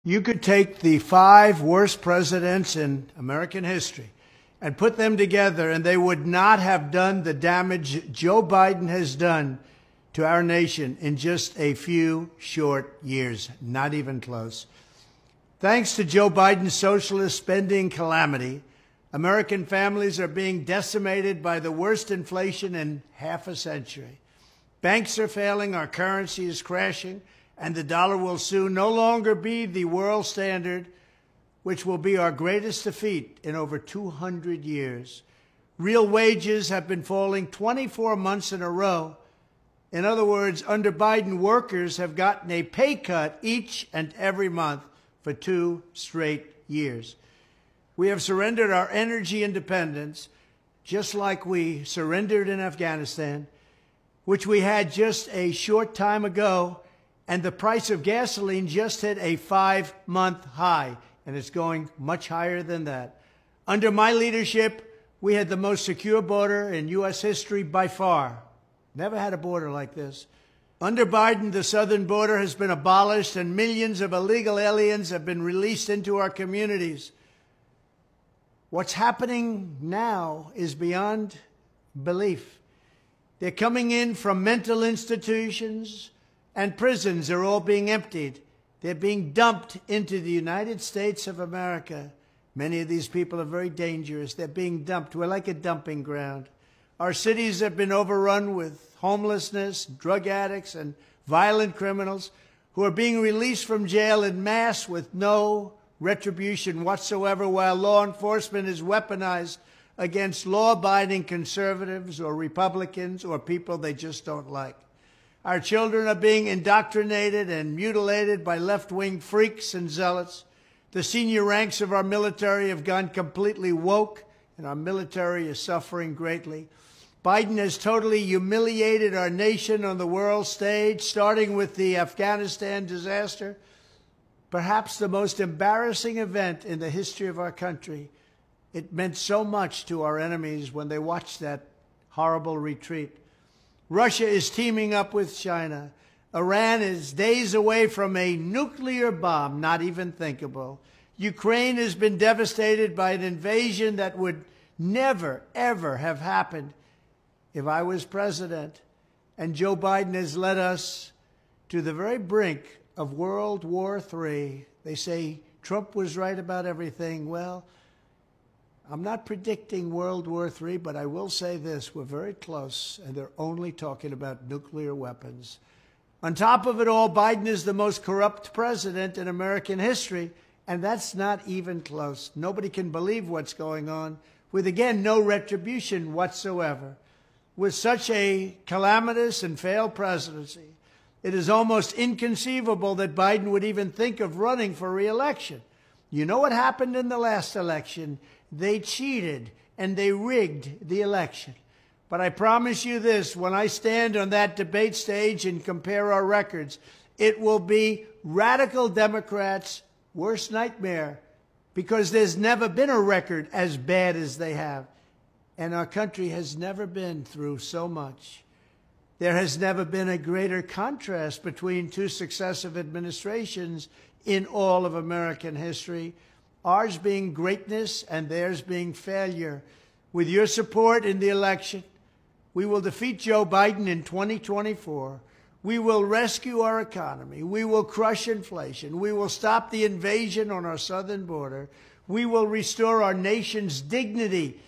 You could take the 5 worst presidents in American history and put them together, and they would not have done the damage Joe Biden has done to our nation in just a few short years. Not even close. Thanks to Joe Biden's socialist spending calamity, American families are being decimated by the worst inflation in half a century. Banks are failing, our currency is crashing, and the dollar will soon no longer be the world standard, which will be our greatest defeat in over 200 years. Real wages have been falling 24 months in a row. In other words, under Biden, workers have gotten a pay cut each and every month for 2 straight years. We have surrendered our energy independence, just like we surrendered in Afghanistan, which we had just a short time ago, and the price of gasoline just hit a 5-month high, and it's going much higher than that. Under my leadership, we had the most secure border in U.S. history by far. Never had a border like this. Under Biden, the southern border has been abolished, and millions of illegal aliens have been released into our communities. What's happening now is beyond belief. They're coming in from mental institutions and prisons. They're all being emptied. They're being dumped into the United States of America. Many of these people are very dangerous. They're being dumped. We're like a dumping ground. Our cities have been overrun with homelessness, drug addicts, and violent criminals who are being released from jail en masse with no retribution whatsoever, while law enforcement is weaponized against law-abiding conservatives or Republicans or people they just don't like. Our children are being indoctrinated and mutilated by left-wing freaks and zealots. The senior ranks of our military have gone completely woke, and our military is suffering greatly. Biden has totally humiliated our nation on the world stage, starting with the Afghanistan disaster, perhaps the most embarrassing event in the history of our country. It meant so much to our enemies when they watched that horrible retreat. Russia is teaming up with China. Iran is days away from a nuclear bomb, not even thinkable. Ukraine has been devastated by an invasion that would never, ever have happened if I was president. And Joe Biden has led us to the very brink of World War III. They say Trump was right about everything. Well, I'm not predicting World War III, but I will say this. We're very close, and they're only talking about nuclear weapons. On top of it all, Biden is the most corrupt president in American history, and that's not even close. Nobody can believe what's going on, with, again, no retribution whatsoever. With such a calamitous and failed presidency, it is almost inconceivable that Biden would even think of running for re-election. You know what happened in the last election? They cheated and they rigged the election. But I promise you this, when I stand on that debate stage and compare our records, it will be radical Democrats' worst nightmare, because there's never been a record as bad as they have. And our country has never been through so much. There has never been a greater contrast between 2 successive administrations in all of American history, ours being greatness and theirs being failure. With your support in the election, we will defeat Joe Biden in 2024. We will rescue our economy. We will crush inflation. We will stop the invasion on our southern border. We will restore our nation's dignity